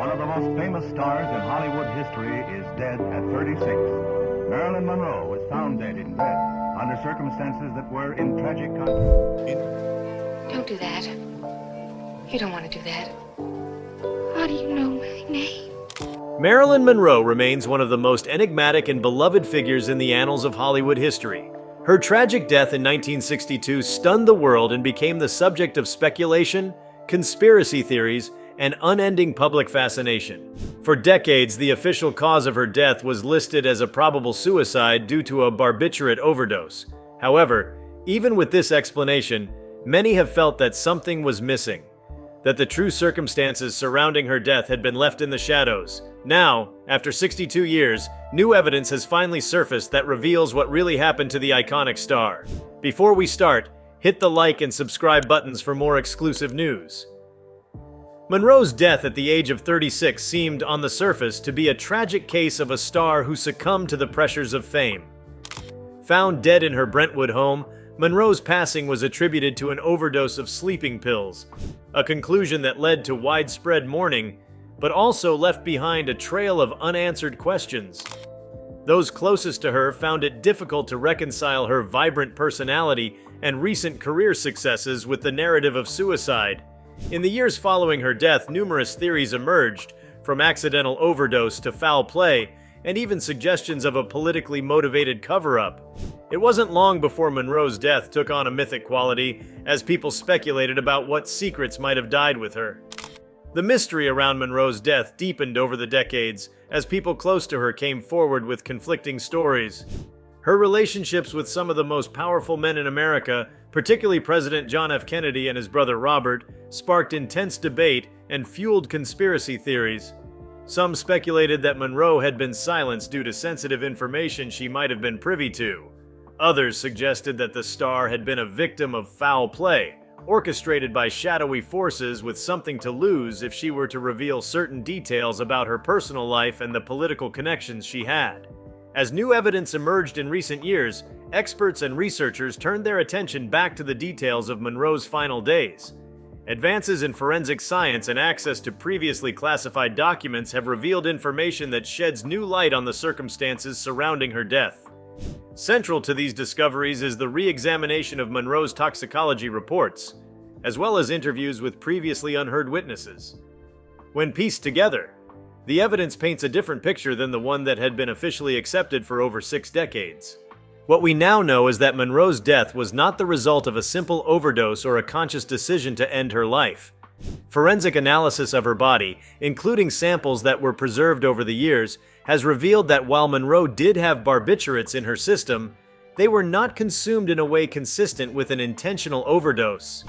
One of the most famous stars in Hollywood history is dead at 36. Marilyn Monroe was found dead in bed under circumstances that were in tragic contrast. Don't do that. You don't want to do that. How do you know my name? Marilyn Monroe remains one of the most enigmatic and beloved figures in the annals of Hollywood history. Her tragic death in 1962 stunned the world and became the subject of speculation, conspiracy theories, and unending public fascination. For decades, the official cause of her death was listed as a probable suicide due to a barbiturate overdose. However, even with this explanation, many have felt that something was missing, that the true circumstances surrounding her death had been left in the shadows. Now, after 62 years, new evidence has finally surfaced that reveals what really happened to the iconic star. Before we start, hit the like and subscribe buttons for more exclusive news. Monroe's death at the age of 36 seemed, on the surface, to be a tragic case of a star who succumbed to the pressures of fame. Found dead in her Brentwood home, Monroe's passing was attributed to an overdose of sleeping pills, a conclusion that led to widespread mourning, but also left behind a trail of unanswered questions. Those closest to her found it difficult to reconcile her vibrant personality and recent career successes with the narrative of suicide. In the years following her death, numerous theories emerged, from accidental overdose to foul play, and even suggestions of a politically motivated cover-up. It wasn't long before Monroe's death took on a mythic quality, as people speculated about what secrets might have died with her. The mystery around Monroe's death deepened over the decades, as people close to her came forward with conflicting stories. Her relationships with some of the most powerful men in America, particularly President John F. Kennedy and his brother Robert, sparked intense debate and fueled conspiracy theories. Some speculated that Monroe had been silenced due to sensitive information she might have been privy to. Others suggested that the star had been a victim of foul play, orchestrated by shadowy forces with something to lose if she were to reveal certain details about her personal life and the political connections she had. As new evidence emerged in recent years, experts and researchers turned their attention back to the details of Monroe's final days. Advances in forensic science and access to previously classified documents have revealed information that sheds new light on the circumstances surrounding her death. Central to these discoveries is the re-examination of Monroe's toxicology reports, as well as interviews with previously unheard witnesses. When pieced together, the evidence paints a different picture than the one that had been officially accepted for over 6 decades. What we now know is that Monroe's death was not the result of a simple overdose or a conscious decision to end her life. Forensic analysis of her body, including samples that were preserved over the years, has revealed that while Monroe did have barbiturates in her system, they were not consumed in a way consistent with an intentional overdose.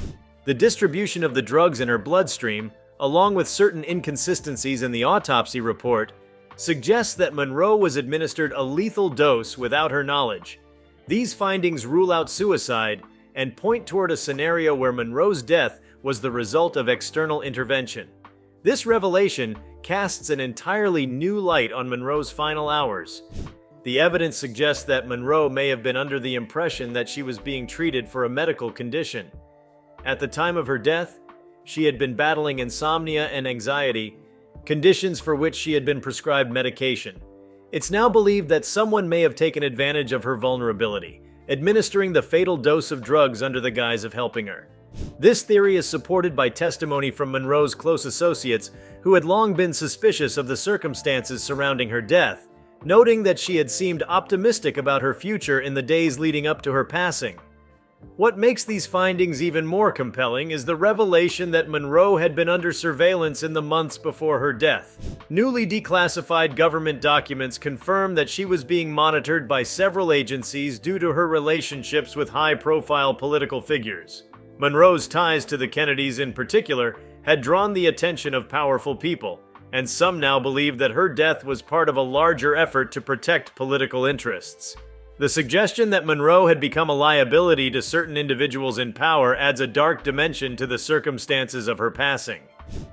The distribution of the drugs in her bloodstream, along with certain inconsistencies in the autopsy report, suggests that Monroe was administered a lethal dose without her knowledge. These findings rule out suicide and point toward a scenario where Monroe's death was the result of external intervention. This revelation casts an entirely new light on Monroe's final hours. The evidence suggests that Monroe may have been under the impression that she was being treated for a medical condition. At the time of her death, she had been battling insomnia and anxiety, conditions for which she had been prescribed medication. It's now believed that someone may have taken advantage of her vulnerability, administering the fatal dose of drugs under the guise of helping her. This theory is supported by testimony from Monroe's close associates who had long been suspicious of the circumstances surrounding her death, noting that she had seemed optimistic about her future in the days leading up to her passing. What makes these findings even more compelling is the revelation that Monroe had been under surveillance in the months before her death. Newly declassified government documents confirm that she was being monitored by several agencies due to her relationships with high-profile political figures. Monroe's ties to the Kennedys in particular had drawn the attention of powerful people, and some now believe that her death was part of a larger effort to protect political interests. The suggestion that Monroe had become a liability to certain individuals in power adds a dark dimension to the circumstances of her passing.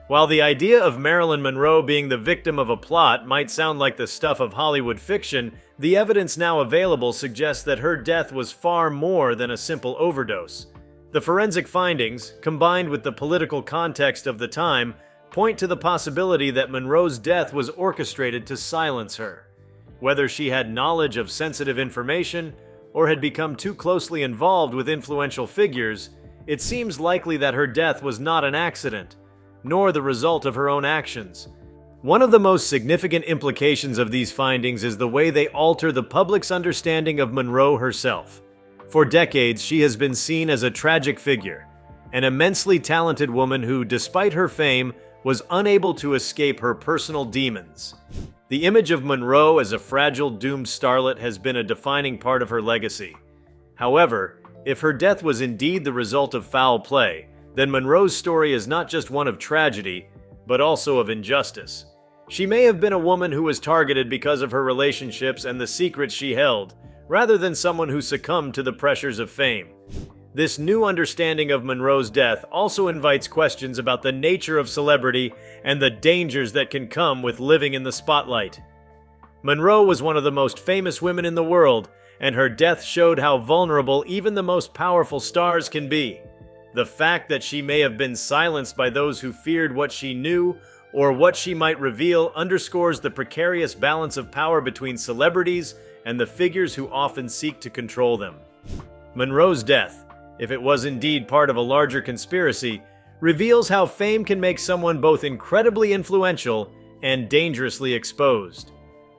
While the idea of Marilyn Monroe being the victim of a plot might sound like the stuff of Hollywood fiction, the evidence now available suggests that her death was far more than a simple overdose. The forensic findings, combined with the political context of the time, point to the possibility that Monroe's death was orchestrated to silence her. Whether she had knowledge of sensitive information or had become too closely involved with influential figures, it seems likely that her death was not an accident, nor the result of her own actions. One of the most significant implications of these findings is the way they alter the public's understanding of Monroe herself. For decades, she has been seen as a tragic figure, an immensely talented woman who, despite her fame, was unable to escape her personal demons. The image of Monroe as a fragile, doomed starlet has been a defining part of her legacy. However, if her death was indeed the result of foul play, then Monroe's story is not just one of tragedy, but also of injustice. She may have been a woman who was targeted because of her relationships and the secrets she held, rather than someone who succumbed to the pressures of fame. This new understanding of Monroe's death also invites questions about the nature of celebrity and the dangers that can come with living in the spotlight. Monroe was one of the most famous women in the world, and her death showed how vulnerable even the most powerful stars can be. The fact that she may have been silenced by those who feared what she knew or what she might reveal underscores the precarious balance of power between celebrities and the figures who often seek to control them. Monroe's death, if it was indeed part of a larger conspiracy, reveals how fame can make someone both incredibly influential and dangerously exposed.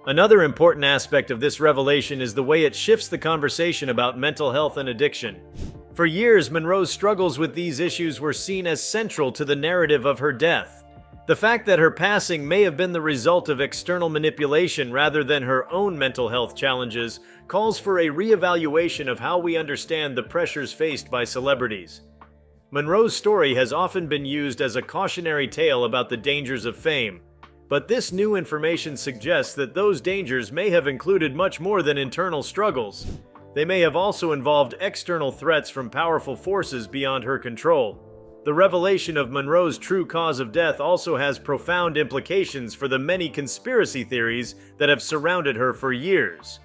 Another important aspect of this revelation is the way it shifts the conversation about mental health and addiction. For years, Monroe's struggles with these issues were seen as central to the narrative of her death. The fact that her passing may have been the result of external manipulation rather than her own mental health challenges calls for a reevaluation of how we understand the pressures faced by celebrities. Monroe's story has often been used as a cautionary tale about the dangers of fame, but this new information suggests that those dangers may have included much more than internal struggles. They may have also involved external threats from powerful forces beyond her control. The revelation of Monroe's true cause of death also has profound implications for the many conspiracy theories that have surrounded her for years.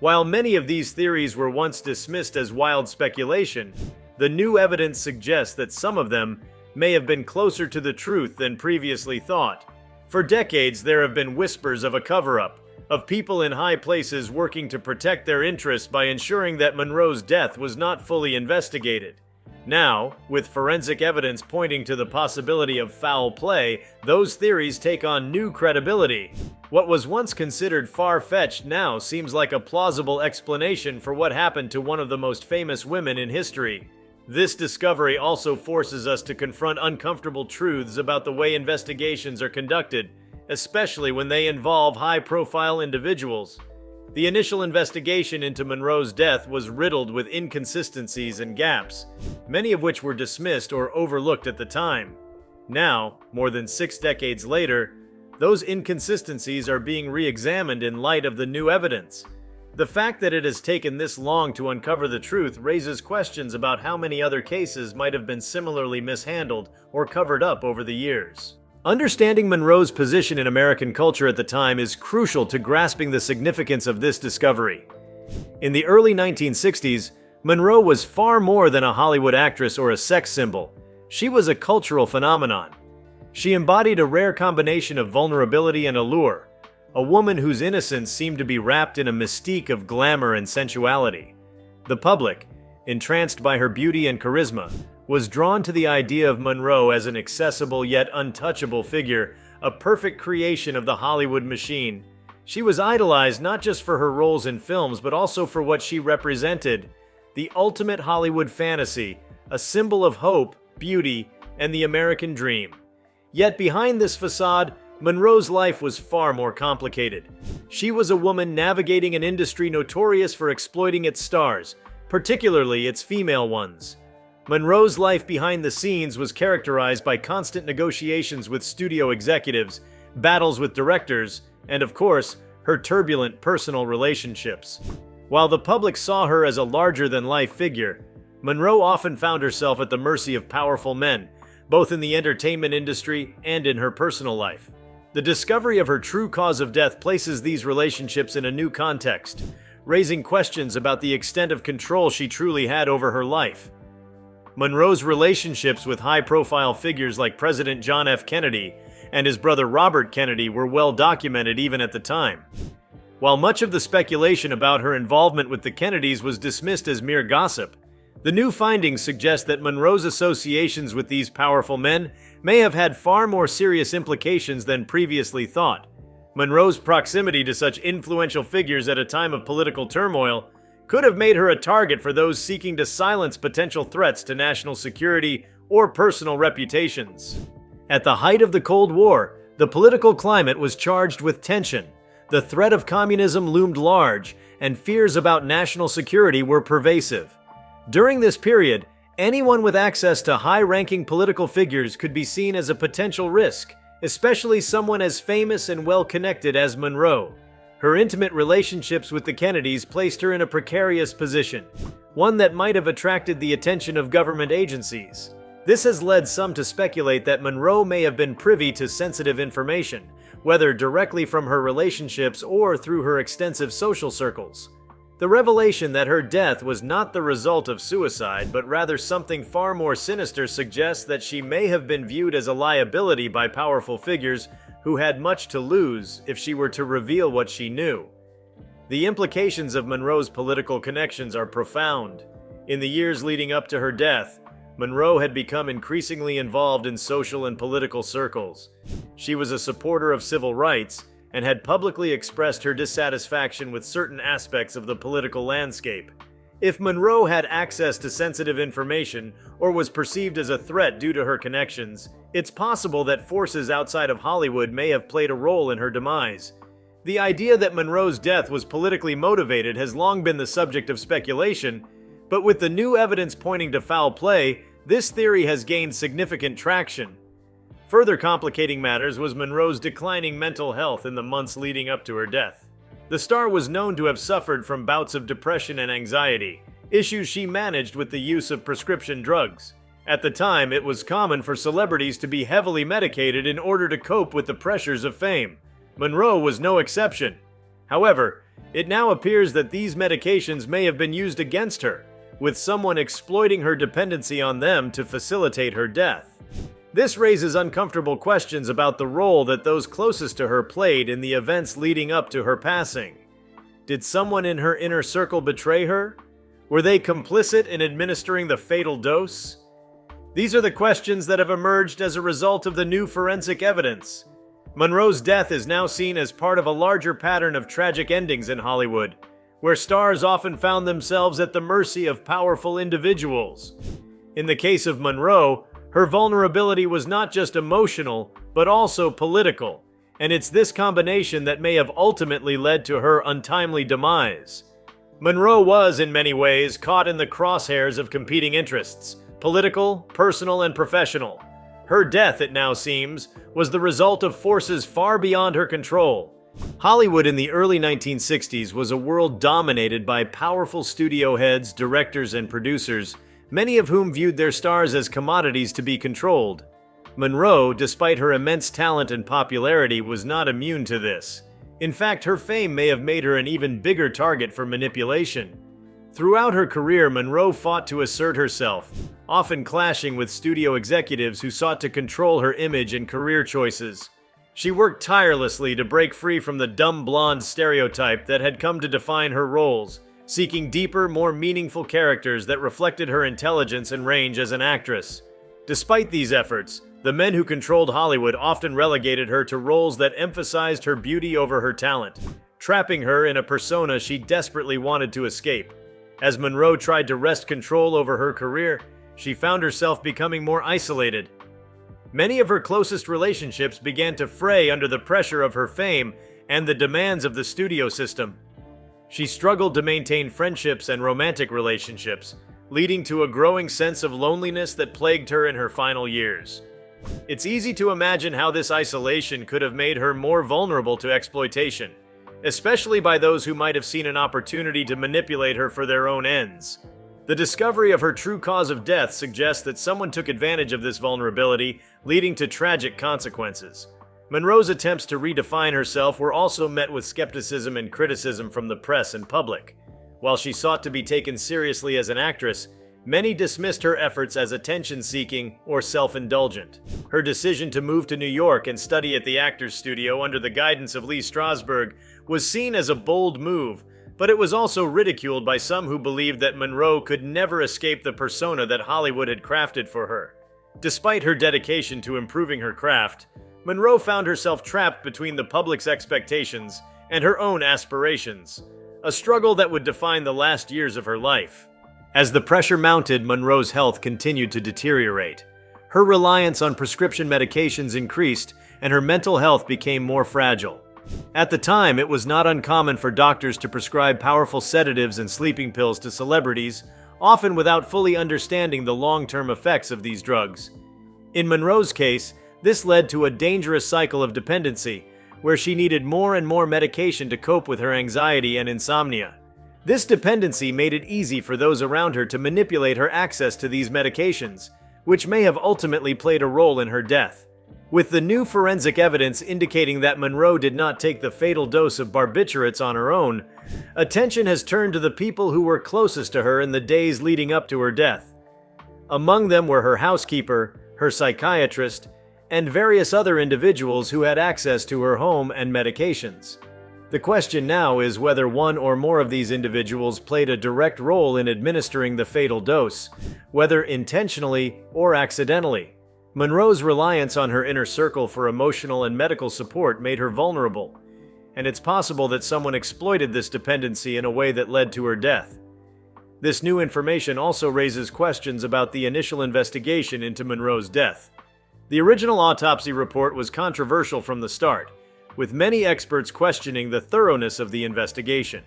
While many of these theories were once dismissed as wild speculation, the new evidence suggests that some of them may have been closer to the truth than previously thought. For decades, there have been whispers of a cover-up, of people in high places working to protect their interests by ensuring that Monroe's death was not fully investigated. Now, with forensic evidence pointing to the possibility of foul play, those theories take on new credibility. What was once considered far-fetched now seems like a plausible explanation for what happened to one of the most famous women in history. This discovery also forces us to confront uncomfortable truths about the way investigations are conducted, especially when they involve high-profile individuals. The initial investigation into Monroe's death was riddled with inconsistencies and gaps, many of which were dismissed or overlooked at the time. Now, more than 6 decades later, those inconsistencies are being re-examined in light of the new evidence. The fact that it has taken this long to uncover the truth raises questions about how many other cases might have been similarly mishandled or covered up over the years. Understanding Monroe's position in American culture at the time is crucial to grasping the significance of this discovery. In the early 1960s, Monroe was far more than a Hollywood actress or a sex symbol. She was a cultural phenomenon. She embodied a rare combination of vulnerability and allure, a woman whose innocence seemed to be wrapped in a mystique of glamour and sensuality. The public, entranced by her beauty and charisma, was drawn to the idea of Monroe as an accessible yet untouchable figure, a perfect creation of the Hollywood machine. She was idolized not just for her roles in films, but also for what she represented: the ultimate Hollywood fantasy, a symbol of hope, beauty, and the American dream. Yet behind this facade, Monroe's life was far more complicated. She was a woman navigating an industry notorious for exploiting its stars, particularly its female ones. Monroe's life behind the scenes was characterized by constant negotiations with studio executives, battles with directors, and of course, her turbulent personal relationships. While the public saw her as a larger-than-life figure, Monroe often found herself at the mercy of powerful men, both in the entertainment industry and in her personal life. The discovery of her true cause of death places these relationships in a new context, raising questions about the extent of control she truly had over her life. Monroe's relationships with high-profile figures like President John F. Kennedy and his brother Robert Kennedy were well documented even at the time. While much of the speculation about her involvement with the Kennedys was dismissed as mere gossip, the new findings suggest that Monroe's associations with these powerful men may have had far more serious implications than previously thought. Monroe's proximity to such influential figures at a time of political turmoil could have made her a target for those seeking to silence potential threats to national security or personal reputations. At the height of the Cold War, the political climate was charged with tension. The threat of communism loomed large, and fears about national security were pervasive. During this period, anyone with access to high-ranking political figures could be seen as a potential risk, especially someone as famous and well-connected as Monroe. Her intimate relationships with the Kennedys placed her in a precarious position, one that might have attracted the attention of government agencies. This has led some to speculate that Monroe may have been privy to sensitive information, whether directly from her relationships or through her extensive social circles. The revelation that her death was not the result of suicide, but rather something far more sinister, suggests that she may have been viewed as a liability by powerful figures who had much to lose if she were to reveal what she knew. The implications of Monroe's political connections are profound. In the years leading up to her death, Monroe had become increasingly involved in social and political circles. She was a supporter of civil rights and had publicly expressed her dissatisfaction with certain aspects of the political landscape. If Monroe had access to sensitive information or was perceived as a threat due to her connections, it's possible that forces outside of Hollywood may have played a role in her demise. The idea that Monroe's death was politically motivated has long been the subject of speculation, but with the new evidence pointing to foul play, this theory has gained significant traction. Further complicating matters was Monroe's declining mental health in the months leading up to her death. The star was known to have suffered from bouts of depression and anxiety, issues she managed with the use of prescription drugs. At the time, it was common for celebrities to be heavily medicated in order to cope with the pressures of fame. Monroe was no exception. However, it now appears that these medications may have been used against her, with someone exploiting her dependency on them to facilitate her death. This raises uncomfortable questions about the role that those closest to her played in the events leading up to her passing. Did someone in her inner circle betray her? Were they complicit in administering the fatal dose? These are the questions that have emerged as a result of the new forensic evidence. Monroe's death is now seen as part of a larger pattern of tragic endings in Hollywood, where stars often found themselves at the mercy of powerful individuals. In the case of Monroe, her vulnerability was not just emotional, but also political, and it's this combination that may have ultimately led to her untimely demise. Monroe was, in many ways, caught in the crosshairs of competing interests, political, personal, and professional. Her death, it now seems, was the result of forces far beyond her control. Hollywood in the early 1960s was a world dominated by powerful studio heads, directors, and producers, many of whom viewed their stars as commodities to be controlled. Monroe, despite her immense talent and popularity, was not immune to this. In fact, her fame may have made her an even bigger target for manipulation. Throughout her career, Monroe fought to assert herself, often clashing with studio executives who sought to control her image and career choices. She worked tirelessly to break free from the dumb blonde stereotype that had come to define her roles, seeking deeper, more meaningful characters that reflected her intelligence and range as an actress. Despite these efforts, the men who controlled Hollywood often relegated her to roles that emphasized her beauty over her talent, trapping her in a persona she desperately wanted to escape. As Monroe tried to wrest control over her career, she found herself becoming more isolated. Many of her closest relationships began to fray under the pressure of her fame and the demands of the studio system. She struggled to maintain friendships and romantic relationships, leading to a growing sense of loneliness that plagued her in her final years. It's easy to imagine how this isolation could have made her more vulnerable to exploitation, especially by those who might have seen an opportunity to manipulate her for their own ends. The discovery of her true cause of death suggests that someone took advantage of this vulnerability, leading to tragic consequences. Monroe's attempts to redefine herself were also met with skepticism and criticism from the press and public. While she sought to be taken seriously as an actress, many dismissed her efforts as attention-seeking or self-indulgent. Her decision to move to New York and study at the Actors Studio under the guidance of Lee Strasberg was seen as a bold move, but it was also ridiculed by some who believed that Monroe could never escape the persona that Hollywood had crafted for her. Despite her dedication to improving her craft, Monroe found herself trapped between the public's expectations and her own aspirations, a struggle that would define the last years of her life. As the pressure mounted, Monroe's health continued to deteriorate. Her reliance on prescription medications increased, and her mental health became more fragile. At the time, it was not uncommon for doctors to prescribe powerful sedatives and sleeping pills to celebrities, often without fully understanding the long-term effects of these drugs. In Monroe's case, this led to a dangerous cycle of dependency, where she needed more and more medication to cope with her anxiety and insomnia. This dependency made it easy for those around her to manipulate her access to these medications, which may have ultimately played a role in her death. With the new forensic evidence indicating that Monroe did not take the fatal dose of barbiturates on her own, attention has turned to the people who were closest to her in the days leading up to her death. Among them were her housekeeper, her psychiatrist, and various other individuals who had access to her home and medications. The question now is whether one or more of these individuals played a direct role in administering the fatal dose, whether intentionally or accidentally. Monroe's reliance on her inner circle for emotional and medical support made her vulnerable, and it's possible that someone exploited this dependency in a way that led to her death. This new information also raises questions about the initial investigation into Monroe's death. The original autopsy report was controversial from the start, with many experts questioning the thoroughness of the investigation.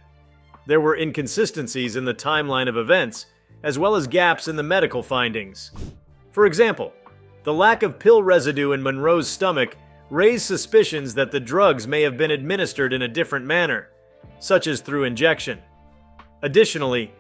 There were inconsistencies in the timeline of events, as well as gaps in the medical findings. For example, the lack of pill residue in Monroe's stomach raised suspicions that the drugs may have been administered in a different manner, such as through injection. Additionally,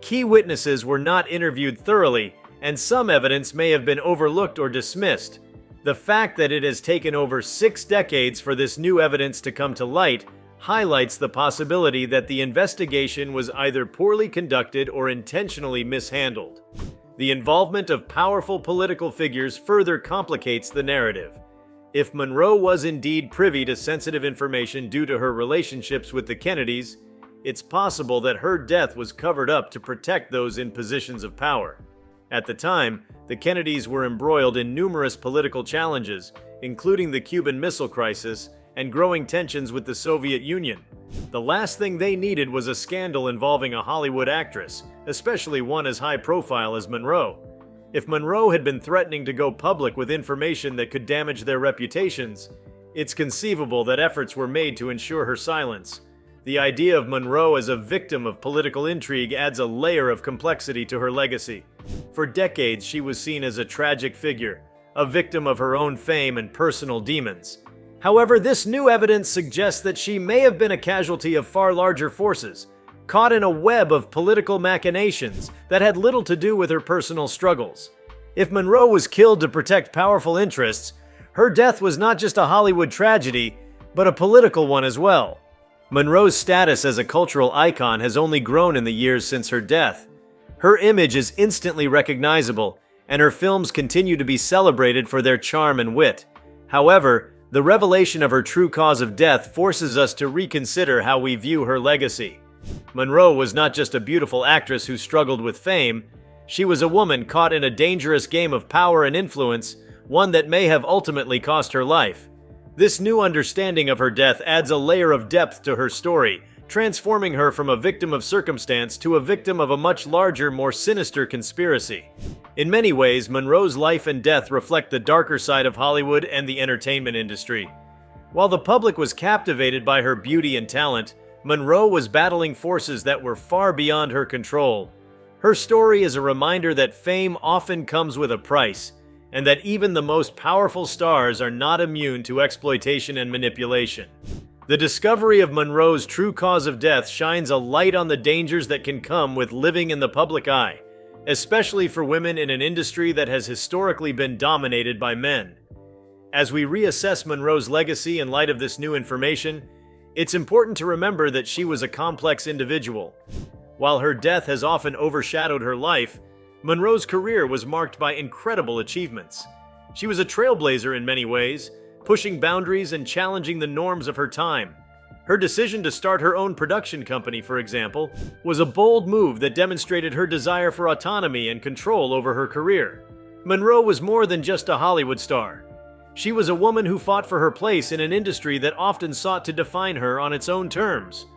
key witnesses were not interviewed thoroughly, and some evidence may have been overlooked or dismissed. The fact that it has taken over 6 decades for this new evidence to come to light highlights the possibility that the investigation was either poorly conducted or intentionally mishandled. The involvement of powerful political figures further complicates the narrative. If Monroe was indeed privy to sensitive information due to her relationships with the Kennedys, it's possible that her death was covered up to protect those in positions of power. At the time, the Kennedys were embroiled in numerous political challenges, including the Cuban Missile Crisis and growing tensions with the Soviet Union. The last thing they needed was a scandal involving a Hollywood actress, especially one as high profile as Monroe. If Monroe had been threatening to go public with information that could damage their reputations, it's conceivable that efforts were made to ensure her silence. The idea of Monroe as a victim of political intrigue adds a layer of complexity to her legacy. For decades, she was seen as a tragic figure, a victim of her own fame and personal demons. However, this new evidence suggests that she may have been a casualty of far larger forces, caught in a web of political machinations that had little to do with her personal struggles. If Monroe was killed to protect powerful interests, her death was not just a Hollywood tragedy, but a political one as well. Monroe's status as a cultural icon has only grown in the years since her death. Her image is instantly recognizable, and her films continue to be celebrated for their charm and wit. However, the revelation of her true cause of death forces us to reconsider how we view her legacy. Monroe was not just a beautiful actress who struggled with fame. She was a woman caught in a dangerous game of power and influence, one that may have ultimately cost her life. This new understanding of her death adds a layer of depth to her story, transforming her from a victim of circumstance to a victim of a much larger, more sinister conspiracy. In many ways, Monroe's life and death reflect the darker side of Hollywood and the entertainment industry. While the public was captivated by her beauty and talent, Monroe was battling forces that were far beyond her control. Her story is a reminder that fame often comes with a price, and that even the most powerful stars are not immune to exploitation and manipulation. The discovery of Monroe's true cause of death shines a light on the dangers that can come with living in the public eye, especially for women in an industry that has historically been dominated by men. As we reassess Monroe's legacy in light of this new information, it's important to remember that she was a complex individual. While her death has often overshadowed her life, Monroe's career was marked by incredible achievements. She was a trailblazer in many ways, pushing boundaries and challenging the norms of her time. Her decision to start her own production company, for example, was a bold move that demonstrated her desire for autonomy and control over her career. Monroe was more than just a Hollywood star. She was a woman who fought for her place in an industry that often sought to define her on its own terms.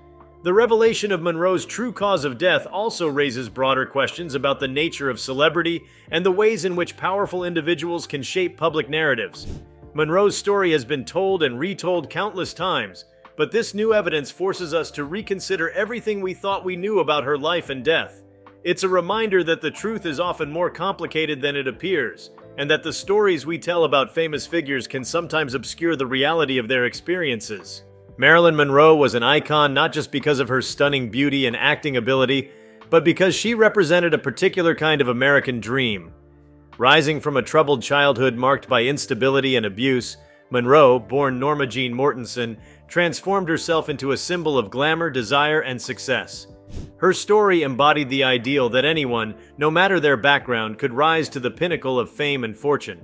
The revelation of Monroe's true cause of death also raises broader questions about the nature of celebrity and the ways in which powerful individuals can shape public narratives. Monroe's story has been told and retold countless times, but this new evidence forces us to reconsider everything we thought we knew about her life and death. It's a reminder that the truth is often more complicated than it appears, and that the stories we tell about famous figures can sometimes obscure the reality of their experiences. Marilyn Monroe was an icon not just because of her stunning beauty and acting ability, but because she represented a particular kind of American dream. Rising from a troubled childhood marked by instability and abuse, Monroe, born Norma Jean Mortensen, transformed herself into a symbol of glamour, desire, and success. Her story embodied the ideal that anyone, no matter their background, could rise to the pinnacle of fame and fortune.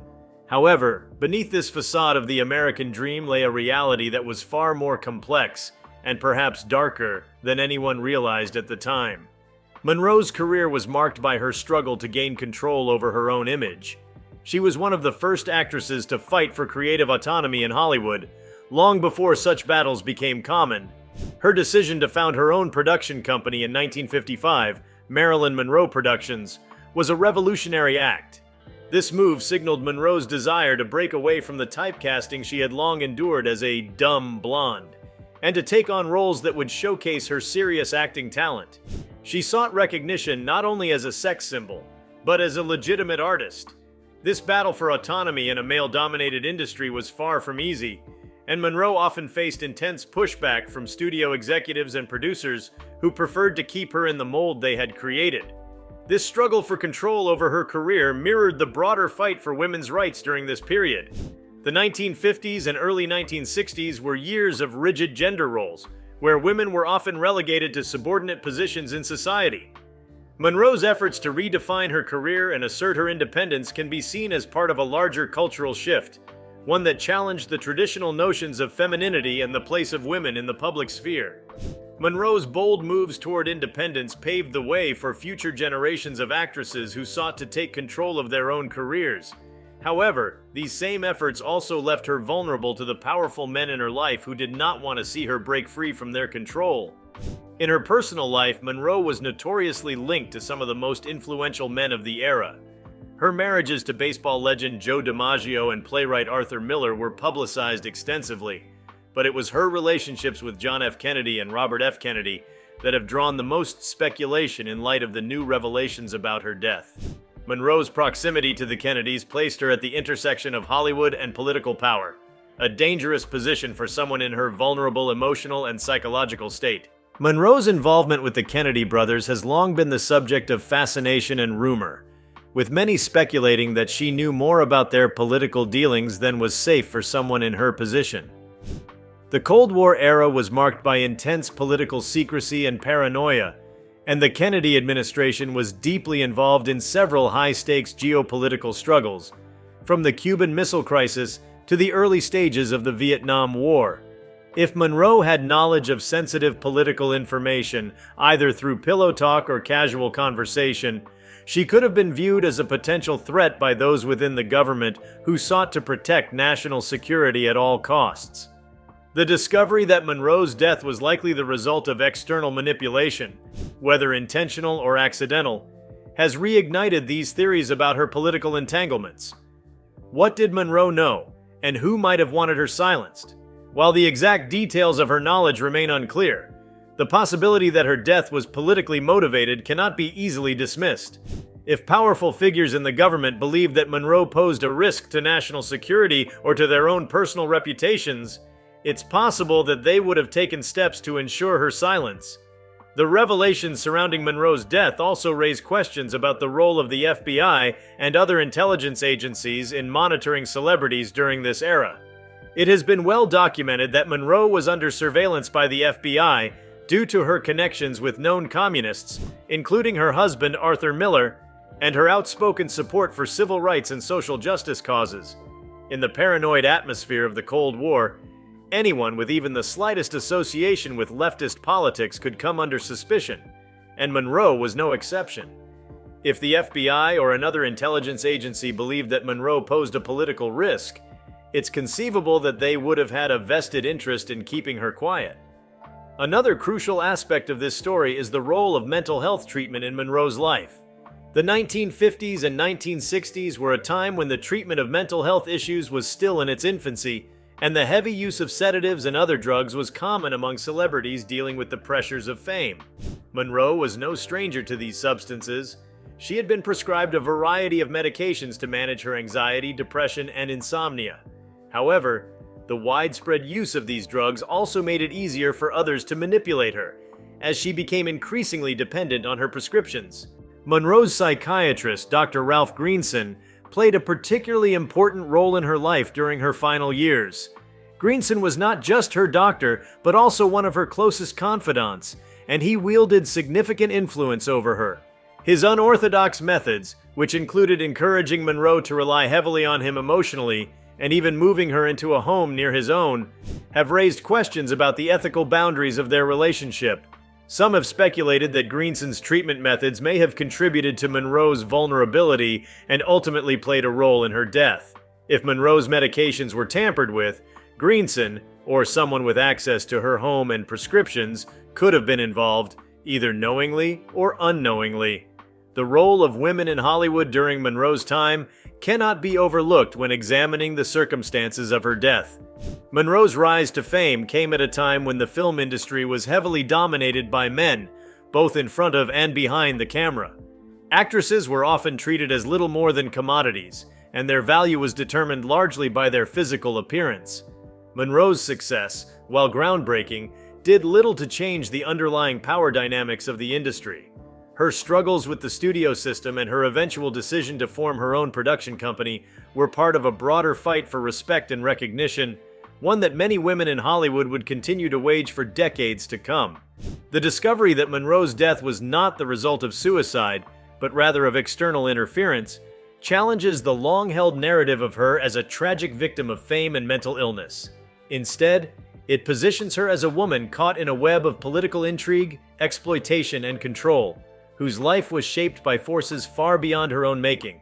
However, beneath this facade of the American dream lay a reality that was far more complex and perhaps darker than anyone realized at the time. Monroe's career was marked by her struggle to gain control over her own image. She was one of the first actresses to fight for creative autonomy in Hollywood, long before such battles became common. Her decision to found her own production company in 1955, Marilyn Monroe Productions, was a revolutionary act. This move signaled Monroe's desire to break away from the typecasting she had long endured as a dumb blonde, and to take on roles that would showcase her serious acting talent. She sought recognition not only as a sex symbol, but as a legitimate artist. This battle for autonomy in a male-dominated industry was far from easy, and Monroe often faced intense pushback from studio executives and producers who preferred to keep her in the mold they had created. This struggle for control over her career mirrored the broader fight for women's rights during this period. The 1950s and early 1960s were years of rigid gender roles, where women were often relegated to subordinate positions in society. Monroe's efforts to redefine her career and assert her independence can be seen as part of a larger cultural shift, one that challenged the traditional notions of femininity and the place of women in the public sphere. Monroe's bold moves toward independence paved the way for future generations of actresses who sought to take control of their own careers. However, these same efforts also left her vulnerable to the powerful men in her life who did not want to see her break free from their control. In her personal life, Monroe was notoriously linked to some of the most influential men of the era. Her marriages to baseball legend Joe DiMaggio and playwright Arthur Miller were publicized extensively, but it was her relationships with John F. Kennedy and Robert F. Kennedy that have drawn the most speculation in light of the new revelations about her death. Monroe's proximity to the Kennedys placed her at the intersection of Hollywood and political power, a dangerous position for someone in her vulnerable emotional and psychological state. Monroe's involvement with the Kennedy brothers has long been the subject of fascination and rumor, with many speculating that she knew more about their political dealings than was safe for someone in her position. The Cold War era was marked by intense political secrecy and paranoia, and the Kennedy administration was deeply involved in several high-stakes geopolitical struggles, from the Cuban Missile Crisis to the early stages of the Vietnam War. If Monroe had knowledge of sensitive political information, either through pillow talk or casual conversation, she could have been viewed as a potential threat by those within the government who sought to protect national security at all costs. The discovery that Monroe's death was likely the result of external manipulation, whether intentional or accidental, has reignited these theories about her political entanglements. What did Monroe know, and who might have wanted her silenced? While the exact details of her knowledge remain unclear, the possibility that her death was politically motivated cannot be easily dismissed. If powerful figures in the government believed that Monroe posed a risk to national security or to their own personal reputations, it's possible that they would have taken steps to ensure her silence. The revelations surrounding Monroe's death also raise questions about the role of the FBI and other intelligence agencies in monitoring celebrities during this era. It has been well documented that Monroe was under surveillance by the FBI due to her connections with known communists, including her husband Arthur Miller and her outspoken support for civil rights and social justice causes. In the paranoid atmosphere of the Cold War, anyone with even the slightest association with leftist politics could come under suspicion, and Monroe was no exception. If the FBI or another intelligence agency believed that Monroe posed a political risk, it's conceivable that they would have had a vested interest in keeping her quiet. Another crucial aspect of this story is the role of mental health treatment in Monroe's life. The 1950s and 1960s were a time when the treatment of mental health issues was still in its infancy, and the heavy use of sedatives and other drugs was common among celebrities dealing with the pressures of fame. Monroe was no stranger to these substances. She had been prescribed a variety of medications to manage her anxiety, depression, and insomnia. However, the widespread use of these drugs also made it easier for others to manipulate her, as she became increasingly dependent on her prescriptions. Monroe's psychiatrist, Dr. Ralph Greenson, played a particularly important role in her life during her final years. Greenson was not just her doctor, but also one of her closest confidants, and he wielded significant influence over her. His unorthodox methods, which included encouraging Monroe to rely heavily on him emotionally, and even moving her into a home near his own, have raised questions about the ethical boundaries of their relationship. Some have speculated that Greenson's treatment methods may have contributed to Monroe's vulnerability and ultimately played a role in her death. If Monroe's medications were tampered with, Greenson, or someone with access to her home and prescriptions, could have been involved, either knowingly or unknowingly. The role of women in Hollywood during Monroe's time cannot be overlooked when examining the circumstances of her death. Monroe's rise to fame came at a time when the film industry was heavily dominated by men, both in front of and behind the camera. Actresses were often treated as little more than commodities, and their value was determined largely by their physical appearance. Monroe's success, while groundbreaking, did little to change the underlying power dynamics of the industry. Her struggles with the studio system and her eventual decision to form her own production company were part of a broader fight for respect and recognition, one that many women in Hollywood would continue to wage for decades to come. The discovery that Monroe's death was not the result of suicide, but rather of external interference, challenges the long-held narrative of her as a tragic victim of fame and mental illness. Instead, it positions her as a woman caught in a web of political intrigue, exploitation, and control, whose life was shaped by forces far beyond her own making.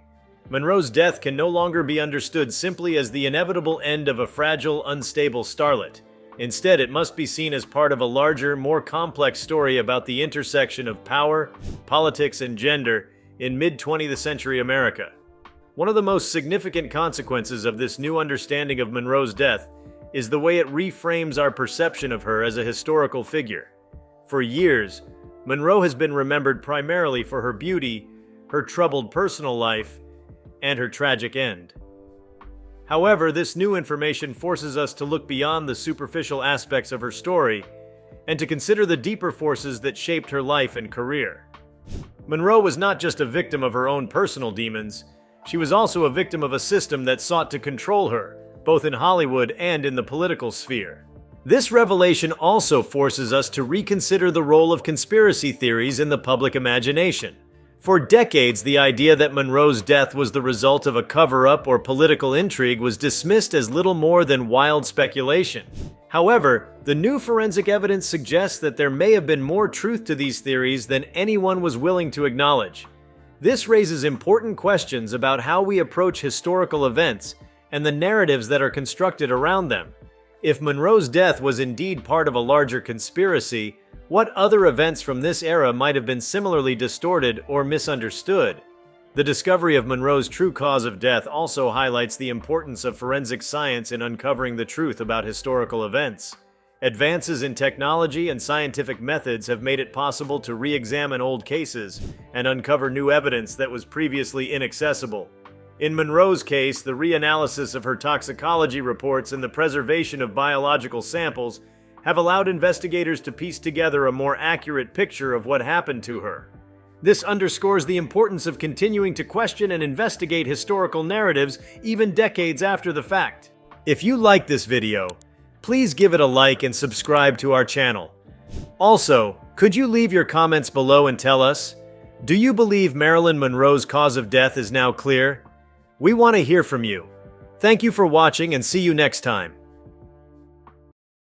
Monroe's death can no longer be understood simply as the inevitable end of a fragile, unstable starlet. Instead, it must be seen as part of a larger, more complex story about the intersection of power, politics, and gender in mid-20th century America. One of the most significant consequences of this new understanding of Monroe's death is the way it reframes our perception of her as a historical figure. For years, Monroe has been remembered primarily for her beauty, her troubled personal life, and her tragic end. However, this new information forces us to look beyond the superficial aspects of her story and to consider the deeper forces that shaped her life and career. Monroe was not just a victim of her own personal demons, she was also a victim of a system that sought to control her, both in Hollywood and in the political sphere. This revelation also forces us to reconsider the role of conspiracy theories in the public imagination. For decades, the idea that Monroe's death was the result of a cover-up or political intrigue was dismissed as little more than wild speculation. However, the new forensic evidence suggests that there may have been more truth to these theories than anyone was willing to acknowledge. This raises important questions about how we approach historical events and the narratives that are constructed around them. If Monroe's death was indeed part of a larger conspiracy, what other events from this era might have been similarly distorted or misunderstood? The discovery of Monroe's true cause of death also highlights the importance of forensic science in uncovering the truth about historical events. Advances in technology and scientific methods have made it possible to re-examine old cases and uncover new evidence that was previously inaccessible. In Monroe's case, the reanalysis of her toxicology reports and the preservation of biological samples have allowed investigators to piece together a more accurate picture of what happened to her. This underscores the importance of continuing to question and investigate historical narratives even decades after the fact. If you like this video, please give it a like and subscribe to our channel. Also, could you leave your comments below and tell us, Do you believe Marilyn Monroe's cause of death is now clear? We want to hear from you. Thank you for watching and see you next time.